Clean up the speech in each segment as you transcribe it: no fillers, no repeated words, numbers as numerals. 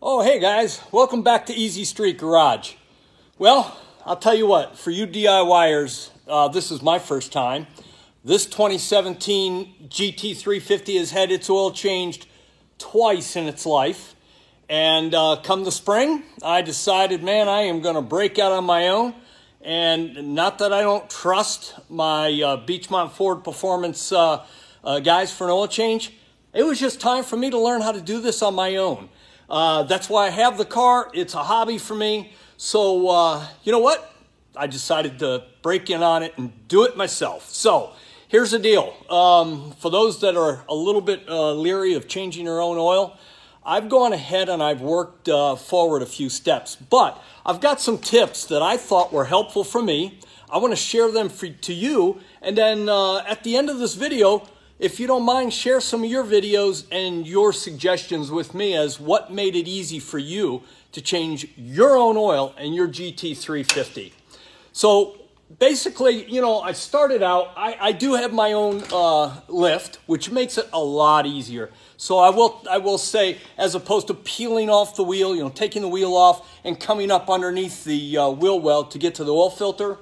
Oh, hey guys, welcome back to Easy Street Garage. Well, I'll tell you what, for you DIYers, this is my first time. This 2017 GT350 has had its oil changed twice in its life. And come the spring, I decided, man, I am going to break out on my own. And not that I don't trust my Beechmont Ford Performance guys for an oil change. It was just time for me to learn how to do this on my own. That's why I have the car. It's a hobby for me. So, you know what? I decided to break in on it and do it myself. So, here's the deal. For those that are a little bit leery of changing their own oil, I've gone ahead and I've worked forward a few steps. But I've got some tips that I thought were helpful for me. I want to share them to you. And then at the end of this video, if you don't mind, share some of your videos and your suggestions with me as what made it easy for you to change your own oil in your GT350. So basically, you know, I started out, I do have my own lift, which makes it a lot easier. So I will say, as opposed to peeling off the wheel, you know, taking the wheel off and coming up underneath the wheel well to get to the oil filter,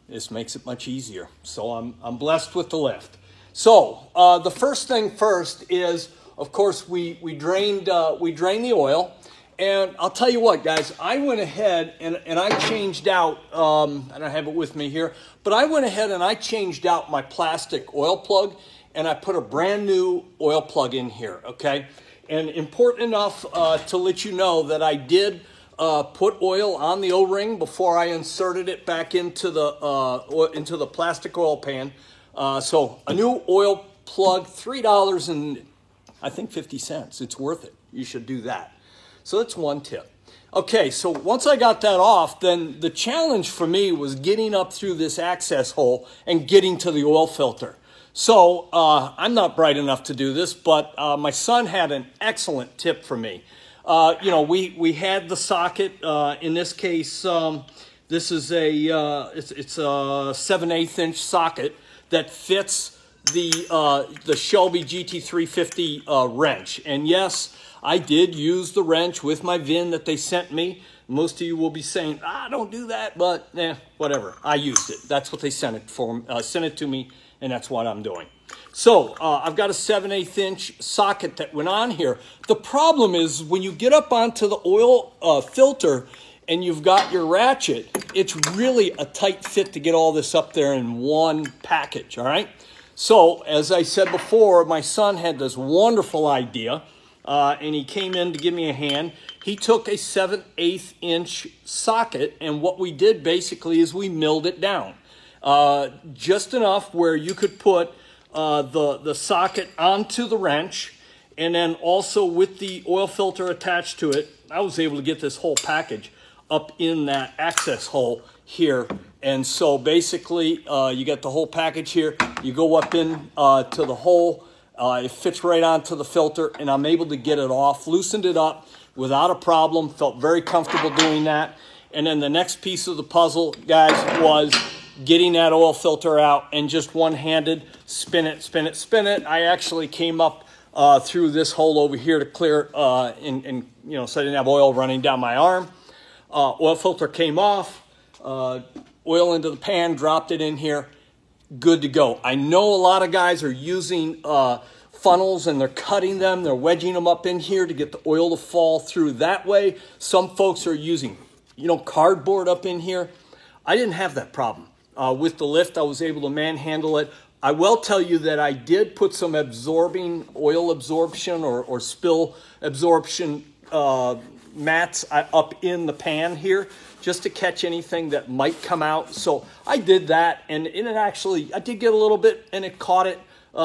this makes it much easier. So I'm blessed with the lift. So the first thing first is, of course, we drained the oil, and I'll tell you what, guys, I went ahead and I changed out. I don't have it with me here, but I went ahead and I changed out my plastic oil plug, and I put a brand new oil plug in here. Okay, and important enough to let you know that I did put oil on the O-ring before I inserted it back into the plastic oil pan. So a new oil plug, $3 and I think 50 cents. It's worth it. You should do that. So that's one tip. Okay, so once I got that off, then the challenge for me was getting up through this access hole and getting to the oil filter. So I'm not bright enough to do this, but my son had an excellent tip for me. You know, we had the socket. In this case, this is it's a 7/8 inch socket that fits the Shelby GT350 wrench. And yes, I did use the wrench with my VIN that they sent me. Most of you will be saying, don't do that, but whatever. I used it. That's what they sent it to me, and that's what I'm doing. So I've got a 7/8 inch socket that went on here. The problem is when you get up onto the oil filter and you've got your ratchet, it's really a tight fit to get all this up there in one package, all right? So, as I said before, my son had this wonderful idea, and he came in to give me a hand. He took a 7/8 inch socket, and what we did basically is we milled it down. Just enough where you could put the socket onto the wrench, and then also with the oil filter attached to it, I was able to get this whole package up in that access hole here. And so basically you get the whole package here. You go up in to the hole. It fits right onto the filter, and I'm able to get it off, loosened it up without a problem. Felt very comfortable doing that. And then the next piece of the puzzle, guys, was getting that oil filter out and just one-handed spin it, spin it, spin it. I actually came up through this hole over here to clear and you know, so I didn't have oil running down my arm. Oil filter came off, oil into the pan, dropped it in here, good to go. I know a lot of guys are using funnels and they're cutting them, they're wedging them up in here to get the oil to fall through that way. Some folks are using, you know, cardboard up in here. I didn't have that problem. With the lift, I was able to manhandle it. I will tell you that I did put some absorbing oil absorption or spill absorption mats up in the pan here just to catch anything that might come out. So I did that, and it actually, I did get a little bit, and it caught it,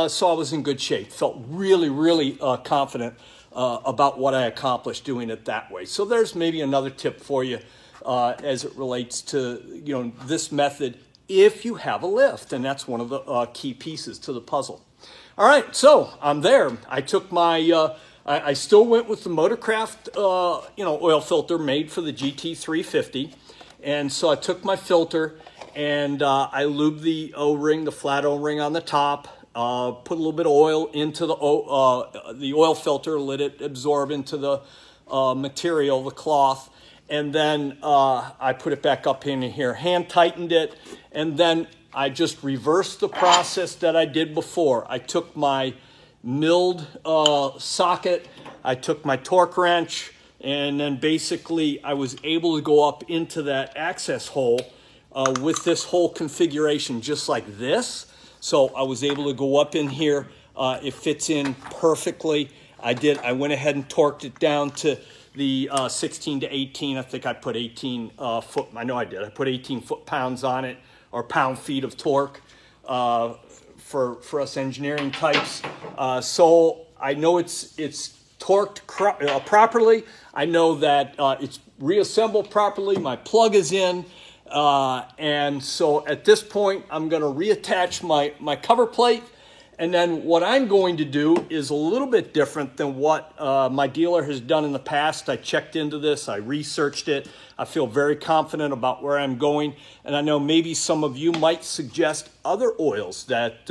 so I was in good shape. Felt really, really confident about what I accomplished doing it that way. So there's maybe another tip for you as it relates to, you know, this method if you have a lift, and that's one of the key pieces to the puzzle. All right, so I'm there. I took my I still went with the Motorcraft, you know, oil filter made for the GT350. And so I took my filter and I lubed the O-ring, the flat O-ring on the top, put a little bit of oil into the oil filter, let it absorb into the material, the cloth, and then I put it back up in here, hand tightened it, and then I just reversed the process that I did before. I took my milled socket, I took my torque wrench, and then basically I was able to go up into that access hole with this whole configuration just like this. So I was able to go up in here. It fits in perfectly. I went ahead and torqued it down to the 16 to 18. I think I put 18 foot, I know I did. I put 18 foot-pounds on it, or pound-feet of torque for us engineering types. So I know it's torqued properly. I know that it's reassembled properly. My plug is in. And so at this point, I'm going to reattach my cover plate. And then what I'm going to do is a little bit different than what my dealer has done in the past. I checked into this. I researched it. I feel very confident about where I'm going. And I know maybe some of you might suggest other oils that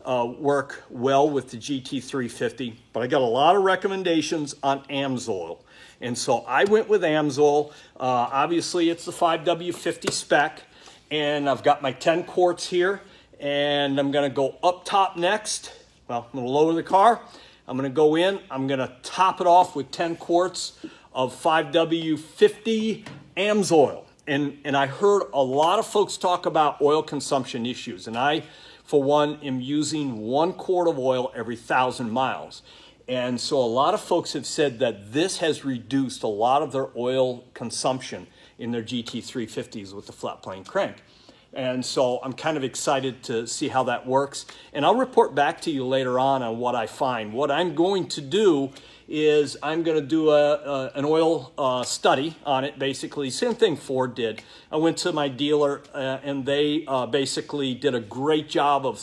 work well with the GT350. But I got a lot of recommendations on AMSOIL. And so I went with AMSOIL. Obviously, it's the 5W50 spec. And I've got my 10 quarts here. And I'm going to go up top next. Well, I'm going to lower the car. I'm going to go in. I'm going to top it off with 10 quarts of 5W50 AMSOIL. And I heard a lot of folks talk about oil consumption issues. And I, for one, am using 1 quart of oil every 1,000 miles. And so a lot of folks have said that this has reduced a lot of their oil consumption in their GT350s with the flat plane crank. And so I'm kind of excited to see how that works. And I'll report back to you later on what I find. What I'm going to do is I'm going to do an oil study on it, basically. Same thing Ford did. I went to my dealer and they basically did a great job of,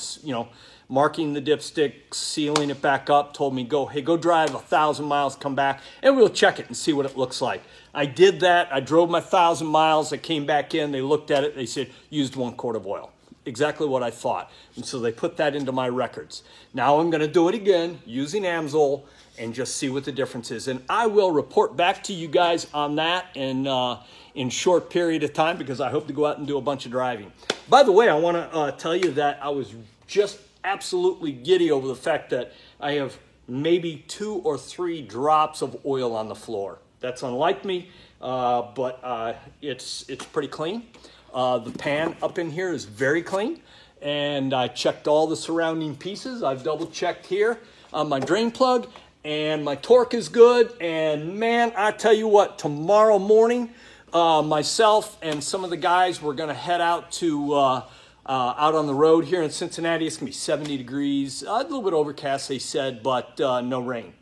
marking the dipstick, sealing it back up, told me, go drive 1,000 miles, come back, and we'll check it and see what it looks like. I did that. I drove my 1,000 miles. I came back in. They looked at it. They said, used 1 quart of oil. Exactly what I thought. And so they put that into my records. Now I'm going to do it again using AMSOIL and just see what the difference is. And I will report back to you guys on that in short period of time because I hope to go out and do a bunch of driving. By the way, I want to tell you that I was just absolutely giddy over the fact that I have maybe 2 or 3 drops of oil on the floor. That's unlike me, but it's pretty clean. The pan up in here is very clean, and I checked all the surrounding pieces. I've double checked here on my drain plug, and my torque is good. And man, I tell you what, tomorrow morning, myself and some of the guys, we're going to head out to out on the road here in Cincinnati. It's going to be 70 degrees, a little bit overcast, they said, but no rain.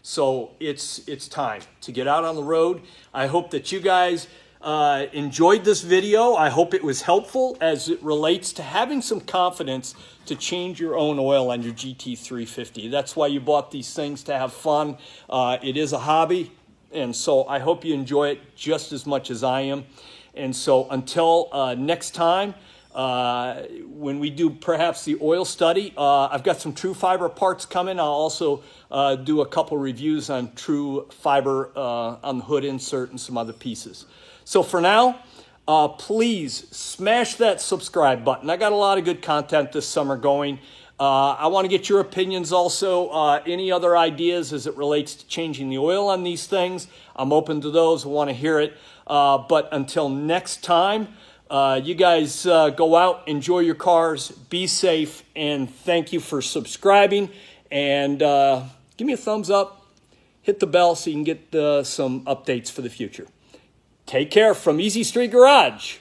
So it's time to get out on the road. I hope that you guys enjoyed this video. I hope it was helpful as it relates to having some confidence to change your own oil on your GT350. That's why you bought these things, to have fun. It is a hobby, and so I hope you enjoy it just as much as I am. And so until next time, when we do perhaps the oil study, I've got some True Fiber parts coming. I'll also do a couple reviews on True Fiber on the hood insert and some other pieces. So for now, please smash that subscribe button. I got a lot of good content this summer going. I want to get your opinions also. Any other ideas as it relates to changing the oil on these things? I'm open to those. I want to hear it. But until next time, you guys go out, enjoy your cars, be safe, and thank you for subscribing. And give me a thumbs up, hit the bell so you can get some updates for the future. Take care from Easy Street Garage.